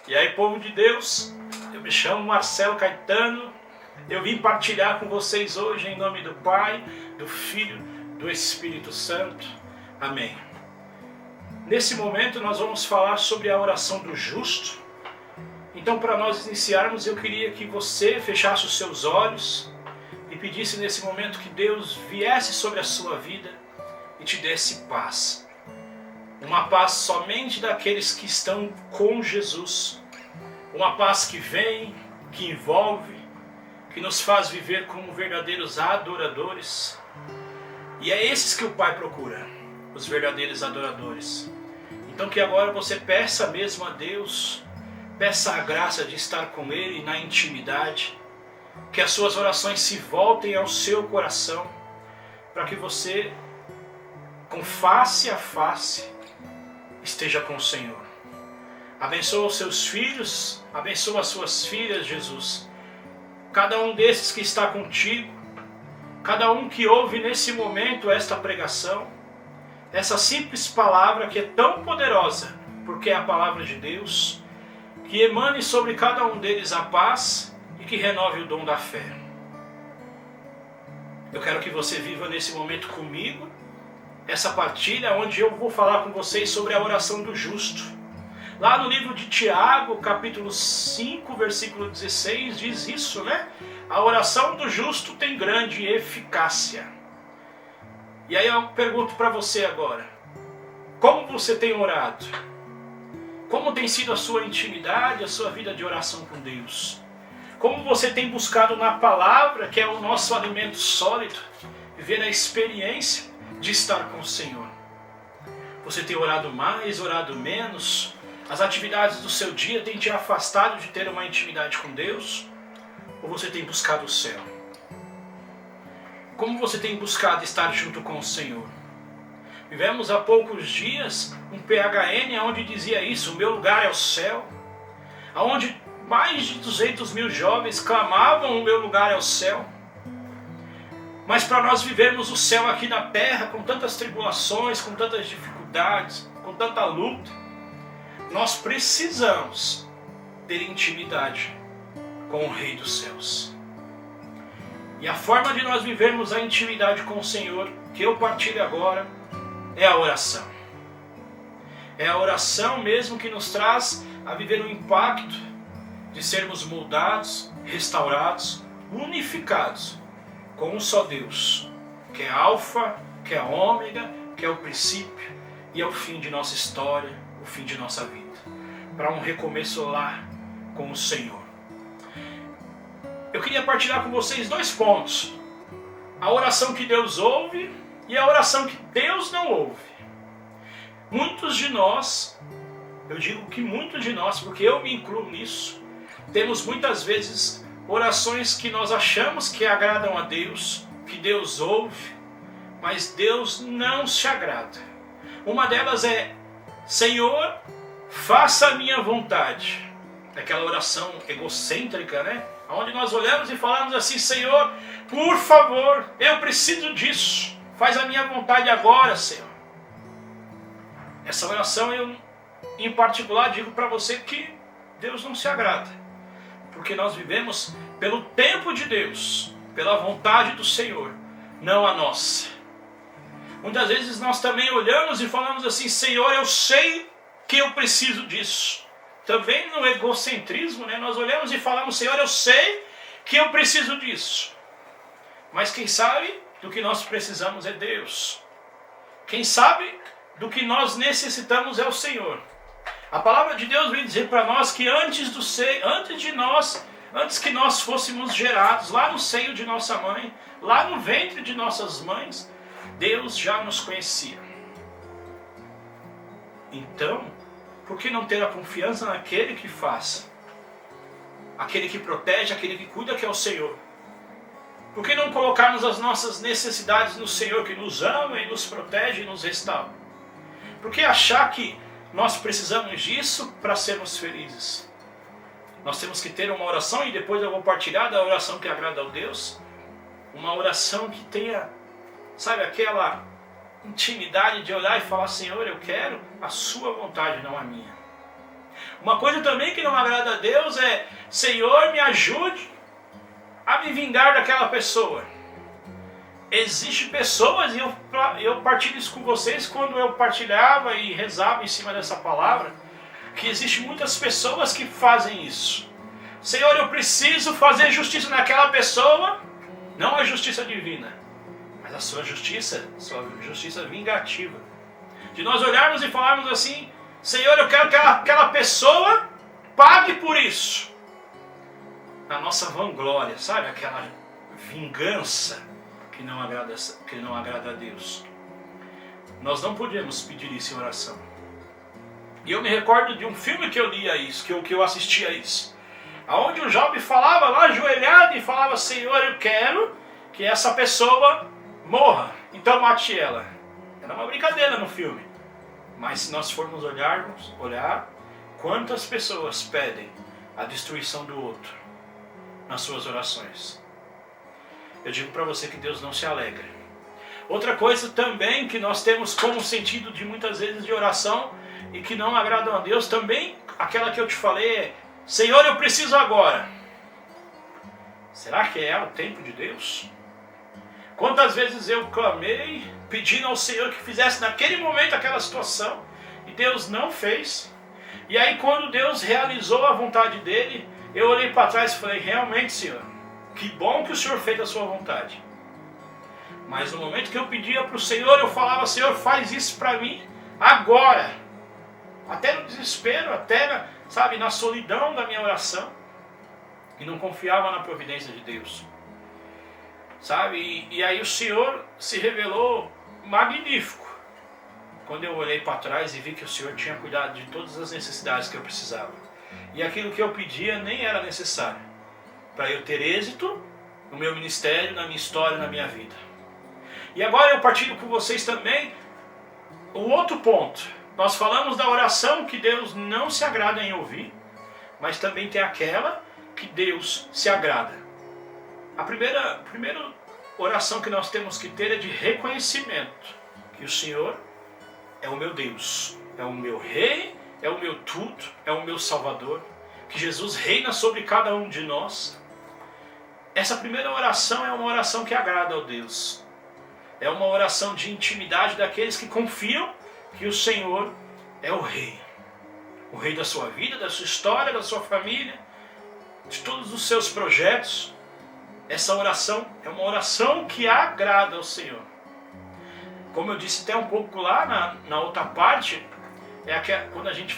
E aí, povo de Deus, eu me chamo Marcelo Caetano, eu vim partilhar com vocês hoje em nome do Pai, do Filho, do Espírito Santo. Amém. Nesse momento nós vamos falar sobre a oração do justo. Então, para nós iniciarmos, eu queria que você fechasse os seus olhos e pedisse nesse momento que Deus viesse sobre a sua vida e te desse paz. Uma paz somente daqueles que estão com Jesus. Uma paz que vem, que envolve, que nos faz viver como verdadeiros adoradores. E é esses que o Pai procura, os verdadeiros adoradores. Então que agora você peça mesmo a Deus, peça a graça de estar com Ele na intimidade, que as suas orações se voltem ao seu coração, para que você, com face a face, esteja com o Senhor. Abençoa os seus filhos, abençoa as suas filhas, Jesus. Cada um desses que está contigo, cada um que ouve nesse momento esta pregação, essa simples palavra que é tão poderosa, porque é a palavra de Deus, que emane sobre cada um deles a paz e que renove o dom da fé. Eu quero que você viva nesse momento comigo, essa partilha onde eu vou falar com vocês sobre a oração do justo. Lá no livro de Tiago, capítulo 5, versículo 16, diz isso, né? A oração do justo tem grande eficácia. E aí eu pergunto para você agora, como você tem orado? Como tem sido a sua intimidade, a sua vida de oração com Deus? Como você tem buscado na palavra, que é o nosso alimento sólido, viver a experiência de estar com o Senhor? Você tem orado mais, orado menos? As atividades do seu dia têm te afastado de ter uma intimidade com Deus? Ou você tem buscado o céu? Como você tem buscado estar junto com o Senhor? Vivemos há poucos dias um PHN onde dizia isso: o meu lugar é o céu. Onde mais de 200 mil jovens clamavam: o meu lugar é o céu. Mas para nós vivermos o céu aqui na terra, com tantas tribulações, com tantas dificuldades, com tanta luta, nós precisamos ter intimidade com o Rei dos Céus. E a forma de nós vivermos a intimidade com o Senhor, que eu partilho agora, é a oração. É a oração mesmo que nos traz a viver o impacto de sermos moldados, restaurados, unificados com um só Deus, que é Alfa, que é Ômega, que é o princípio e é o fim de nossa história, o fim de nossa vida, para um recomeço lá com o Senhor. Eu queria partilhar com vocês dois pontos: a oração que Deus ouve e a oração que Deus não ouve. Muitos de nós, eu digo que muitos de nós, porque eu me incluo nisso, temos muitas vezes orações que nós achamos que agradam a Deus, que Deus ouve, mas Deus não se agrada. Uma delas é: Senhor, faça a minha vontade. Aquela oração egocêntrica, né? Onde nós olhamos e falamos assim: Senhor, por favor, eu preciso disso. Faz a minha vontade agora, Senhor. Essa oração eu, em particular, digo para você que Deus não se agrada. Porque nós vivemos pelo tempo de Deus, pela vontade do Senhor, não a nossa. Muitas vezes nós também olhamos e falamos assim: Senhor, eu sei que eu preciso disso. Também no egocentrismo, né? Nós olhamos e falamos: Senhor, eu sei que eu preciso disso. Mas quem sabe do que nós precisamos é Deus. Quem sabe do que nós necessitamos é o Senhor. A palavra de Deus vem dizer para nós que antes que nós fôssemos gerados lá no seio de nossa mãe, lá no ventre de nossas mães, Deus já nos conhecia. Então, por que não ter a confiança naquele que faz? Aquele que protege, aquele que cuida, que é o Senhor. Por que não colocarmos as nossas necessidades no Senhor, que nos ama e nos protege e nos restaura? Por que achar que nós precisamos disso para sermos felizes? Nós temos que ter uma oração, e depois eu vou partilhar da oração que agrada a Deus. Uma oração que tenha, sabe, aquela intimidade de olhar e falar: Senhor, eu quero a sua vontade, não a minha. Uma coisa também que não agrada a Deus é: Senhor, me ajude a me vingar daquela pessoa. Existem pessoas, e eu partilho isso com vocês quando eu partilhava e rezava em cima dessa palavra, que existem muitas pessoas que fazem isso. Senhor, eu preciso fazer justiça naquela pessoa, não a justiça divina, mas a sua justiça vingativa. De nós olharmos e falarmos assim: Senhor, eu quero que aquela pessoa pague por isso. Na nossa vanglória, sabe? Aquela vingança que não agrada a Deus. Nós não podemos pedir isso em oração. E eu me recordo de um filme que eu li a isso, que eu assisti a isso. Onde o jovem falava lá ajoelhado e falava: Senhor, eu quero que essa pessoa morra, então mate ela. Era uma brincadeira no filme. Mas se nós formos olhar quantas pessoas pedem a destruição do outro nas suas orações. Eu digo para você que Deus não se alegra. Outra coisa também que nós temos como sentido de muitas vezes de oração e que não agradam a Deus, também aquela que eu te falei é: Senhor, eu preciso agora. Será que é o tempo de Deus? Quantas vezes eu clamei, pedindo ao Senhor que fizesse naquele momento aquela situação, e Deus não fez. E aí quando Deus realizou a vontade dele, eu olhei para trás e falei: realmente, Senhor, que bom que o Senhor fez a sua vontade. Mas no momento que eu pedia para o Senhor, eu falava: Senhor, faz isso para mim agora. Até no desespero, até na solidão da minha oração. E não confiava na providência de Deus. Sabe? E aí o Senhor se revelou magnífico. Quando eu olhei para trás e vi que o Senhor tinha cuidado de todas as necessidades que eu precisava. E aquilo que eu pedia nem era necessário para eu ter êxito no meu ministério, na minha história, na minha vida. E agora eu partilho com vocês também o outro ponto. Nós falamos da oração que Deus não se agrada em ouvir, mas também tem aquela que Deus se agrada. A primeira oração que nós temos que ter é de reconhecimento que o Senhor é o meu Deus, é o meu Rei, é o meu tudo, é o meu Salvador, que Jesus reina sobre cada um de nós. Essa primeira oração é uma oração que agrada ao Deus. É uma oração de intimidade daqueles que confiam que o Senhor é o Rei. O Rei da sua vida, da sua história, da sua família, de todos os seus projetos. Essa oração é uma oração que agrada ao Senhor. Como eu disse até um pouco lá na outra parte, quando a gente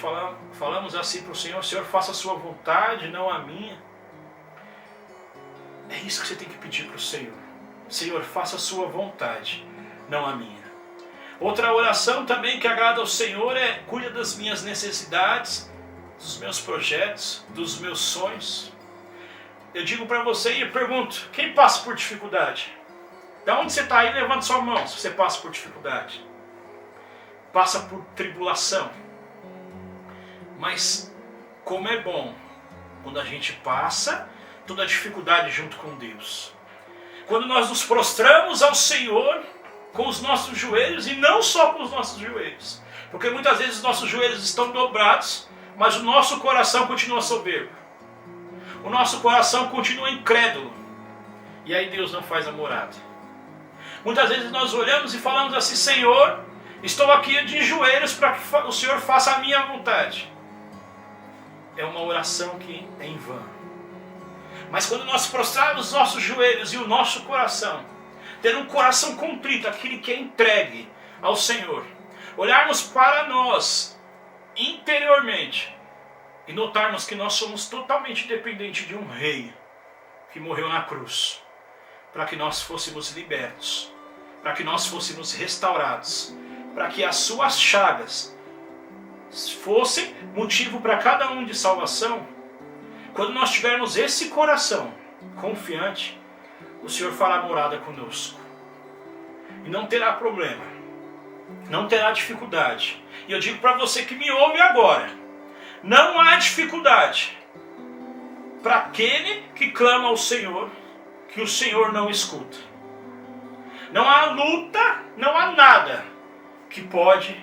falamos assim para o Senhor: Senhor, faça a sua vontade, não a minha. É isso que você tem que pedir para o Senhor. Senhor, faça a sua vontade, não a minha. Outra oração também que agrada ao Senhor é: cuida das minhas necessidades, dos meus projetos, dos meus sonhos. Eu digo para você e eu pergunto: quem passa por dificuldade? Da onde você está aí, levante sua mão se você passa por dificuldade. Passa por tribulação. Mas como é bom quando a gente passa toda a dificuldade junto com Deus. Quando nós nos prostramos ao Senhor com os nossos joelhos, e não só com os nossos joelhos, porque muitas vezes os nossos joelhos estão dobrados, mas o nosso coração continua soberbo. O nosso coração continua incrédulo. E aí Deus não faz a morada. Muitas vezes nós olhamos e falamos assim: Senhor, estou aqui de joelhos para que o Senhor faça a minha vontade. É uma oração que é em vão. Mas quando nós prostrarmos os nossos joelhos e o nosso coração, ter um coração contrito, aquele que é entregue ao Senhor, olharmos para nós interiormente e notarmos que nós somos totalmente dependentes de um Rei que morreu na cruz, para que nós fôssemos libertos, para que nós fôssemos restaurados, para que as suas chagas fossem motivo para cada um de salvação. Quando nós tivermos esse coração confiante, o Senhor fará morada conosco. E não terá problema, não terá dificuldade. E eu digo para você que me ouve agora: não há dificuldade para aquele que clama ao Senhor, que o Senhor não escuta. Não há luta, não há nada que pode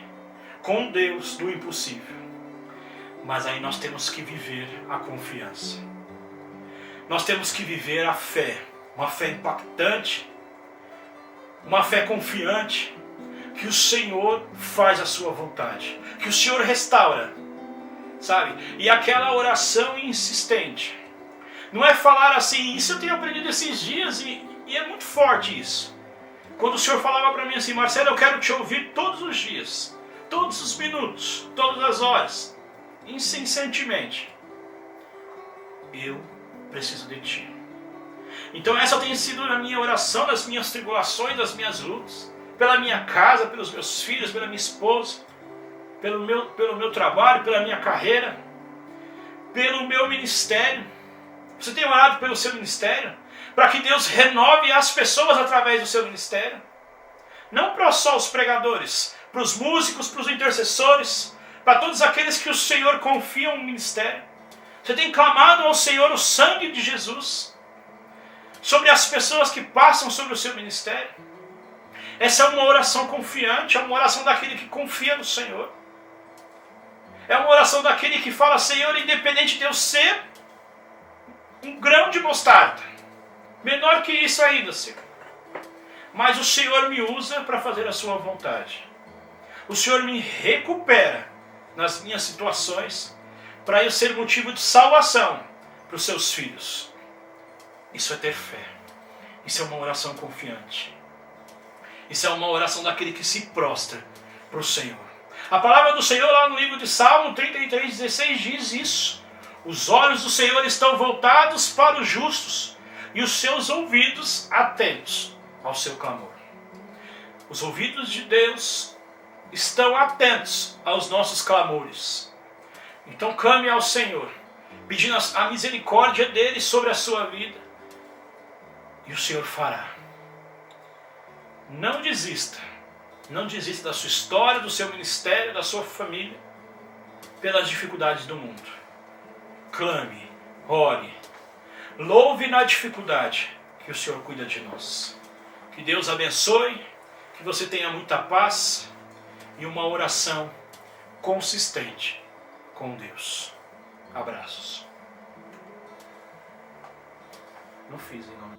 com Deus do impossível. Mas aí nós temos que viver a confiança. Nós temos que viver a fé. Uma fé impactante. Uma fé confiante. Que o Senhor faz a sua vontade. Que o Senhor restaura. Sabe? E aquela oração insistente. Não é falar assim, isso eu tenho aprendido esses dias e é muito forte isso. Quando o Senhor falava para mim assim, Marcelo, eu quero te ouvir todos os dias. Todos os minutos. Todas as horas. Incessantemente. Eu preciso de ti. Então essa tem sido a minha oração, das minhas tribulações, das minhas lutas, pela minha casa, pelos meus filhos, pela minha esposa, pelo meu trabalho, pela minha carreira, pelo meu ministério. Você tem orado pelo seu ministério? Para que Deus renove as pessoas através do seu ministério? Não para só os pregadores, para os músicos, para os intercessores, para todos aqueles que o Senhor confia no ministério. Você tem clamado ao Senhor o sangue de Jesus sobre as pessoas que passam sobre o seu ministério? Essa é uma oração confiante, é uma oração daquele que confia no Senhor. É uma oração daquele que fala, Senhor, independente de eu ser um grão de mostarda, menor que isso ainda, Senhor, mas o Senhor me usa para fazer a sua vontade. O Senhor me recupera nas minhas situações para eu ser motivo de salvação para os seus filhos. Isso é ter fé. Isso é uma oração confiante. Isso é uma oração daquele que se prostra para o Senhor. A palavra do Senhor lá no livro de Salmo 33:16 diz isso. Os olhos do Senhor estão voltados para os justos e os seus ouvidos atentos ao seu clamor. Os ouvidos de Deus estão atentos aos nossos clamores. Então clame ao Senhor, pedindo a misericórdia dele sobre a sua vida. E o Senhor fará. Não desista. Não desista da sua história, do seu ministério, da sua família, pelas dificuldades do mundo. Clame, ore, louve na dificuldade, que o Senhor cuida de nós. Que Deus abençoe, que você tenha muita paz e uma oração consistente com Deus. Abraços. Não fiz em nome